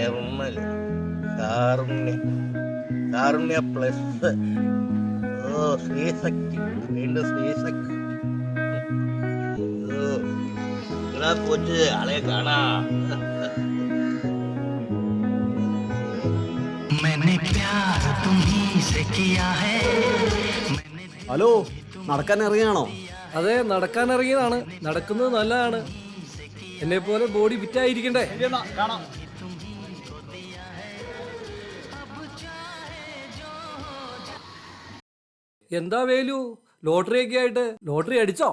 നിർമ്മൽ കാരുണ്യ plus Sreesakthi വീണ്ടും ശ്രീശക്തി കൊച്ച് ആളെ കാണാ ഹലോ, നടക്കാൻ ഇറങ്ങിയാണോ? അതെ, നടക്കാൻ ഇറങ്ങിയതാണ്. നടക്കുന്നത് നല്ലതാണ്. എന്നെ പോലെ ബോഡി ഫിറ്റായിരിക്കണ്ടേ? എന്താ വേലു, ലോട്ടറി ഒക്കെ ആയിട്ട് ലോട്ടറി അടിച്ചോ?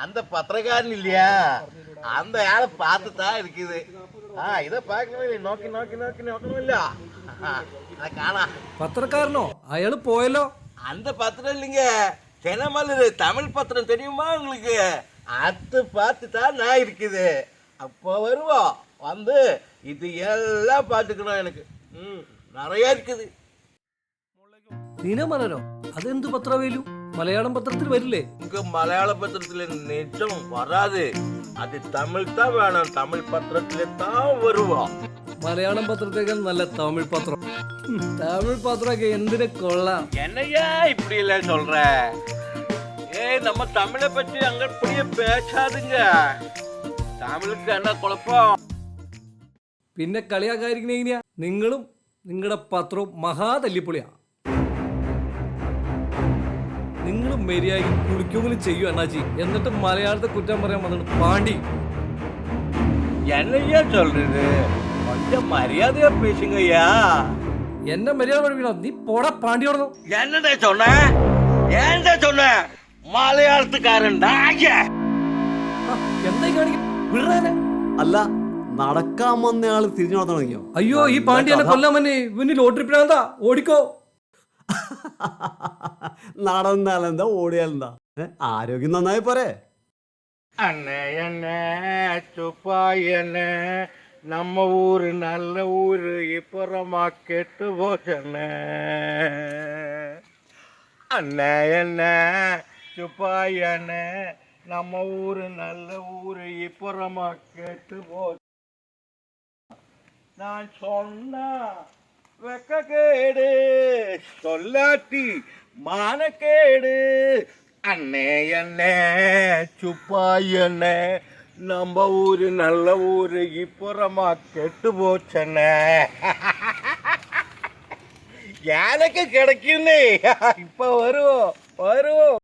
அந்த பத்திரக்காரன் இல்லையா, அந்த ஆளை பார்த்துட்டா இருக்குது. இதை பார்க்கவே നോക്കി നോക്കணுമില്ല. കാണാ പത്രക്കാരനോ? അയാള് പോയല്ലോ. அந்த பத்திரம் இல்லைங்க, தினமலர் தமிழ் பத்திரம் தெரியுமா உங்களுக்கு? அது பார்த்துட்டா நான் இருக்குது. அப்போ வருவோம், வந்து இது எல்லாம் பார்த்துக்கணும். எனக்கு நிறைய இருக்குது. ദിനമലരോ? അതെന്ത് പത്ര വേലു? മലയാളം പത്രത്തിൽ വരില്ലേ? നമുക്ക് മലയാള പത്രത്തില് നിജം വരാതെ, അത് തമിഴ് താ വേണം. തമിഴ് പത്രത്തില് താ വരുവോ? മലയാളം പത്രത്തേക്കാൾ നല്ല തമിഴ് പത്രം. തമിഴ് പത്രമൊക്കെ എന്തിനു കൊള്ളാം. എന്നയ്യാ இப்படி இல்ல சொல்ற? நம்ம தமிழை பற்றி அங்க இப்படியே பேசாதுங்க. தமிழுக்கு என்ன കുഴപ്പം? പിന്നെ കളിയാക്കാതിരിക്കണ എങ്ങനെയാ? നിങ്ങളും നിങ്ങളുടെ പത്രവും മഹാതല്ലിപ്പൊളിയാ. നിങ്ങളും മര്യാദ കുളിക്കുമെങ്കിലും ചെയ്യൂ അണ്ണാച്ചി. എന്നിട്ട് മലയാളത്തെ കുറ്റം പറയാൻ വന്നിട്ട് പാണ്ടി. എന്നയ്യാ சொல்றது? கொஞ்சம் மரியாதையா பேசுங்கய்யா. എന്നെ മര്യാദ പഠിപ്പിക്കണം. നീ പോടാ പാണ്ടി ഓടണം. என்னடா சொன்ன? ஏன்டா சொன்ன? മലയാളത്തുകാരൻ എന്തായി കാണിക്കും? വിടാനെ. അല്ല, നടക്കാൻ വന്നയാള് തിരിഞ്ഞു നടന്നു തുടങ്ങിയോ? അയ്യോ, ഈ പാണ്ടി എന്നെ കൊല്ലാൻ തന്നെ. ഇവന് ലോട്ടറി പിടാന്താ. ഓടിക്കോ. നടന്നാലെന്താ, ഓടിയാലെന്താ? ആരോഗ്യം നന്നായി പോരെ? அண்ணே சுப்பாயண்ணே, நம்ம ஊரு நல்ல ஊரு இப்பறமா கெட்டு போச்சண்ணே. அண்ணே என்ன சுப்பாயண்ணே, நம்ம ஊரு நல்ல ஊரு இப்பறமா கெட்டு போச்சு. நான் சொன்னா வெக்கக்கேடு, சொல்லாட்டி மானக்கேடு. அண்ணே அண்ணே சுப்பாயண்ணே, நம்ம ஊரு நல்ல ஊரு இப்பறமா கெட்டு போச்சண்ணே. எனக்கு கிடைக்குன்னு இப்ப வருவோம்.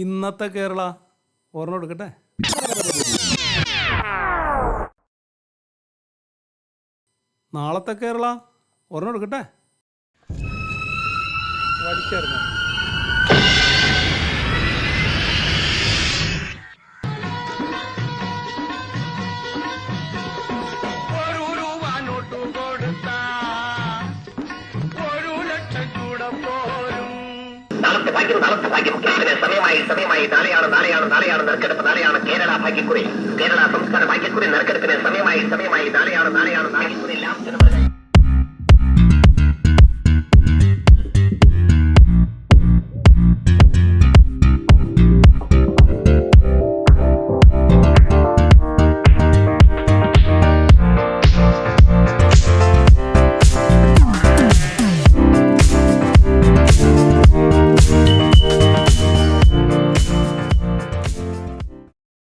ഇന്നത്തെ കേരള ഓർമ്മ എടുക്കട്ടെ. നാളത്തെ കേരള ഓർമ്മ എടുക്കട്ടെ. വലിച്ചേർന്നു. സമയമായി നാളെയാണ് നറുക്കെടുപ്പ്. നാളെയാണ് കേരള ഭാഗ്യക്കുറി. കേരള സംസ്ഥാന ഭാഗ്യക്കുറി നറുക്കെടുപ്പിന് സമയമായി നാളെയാണ് ഭാഗ്യക്കുറി.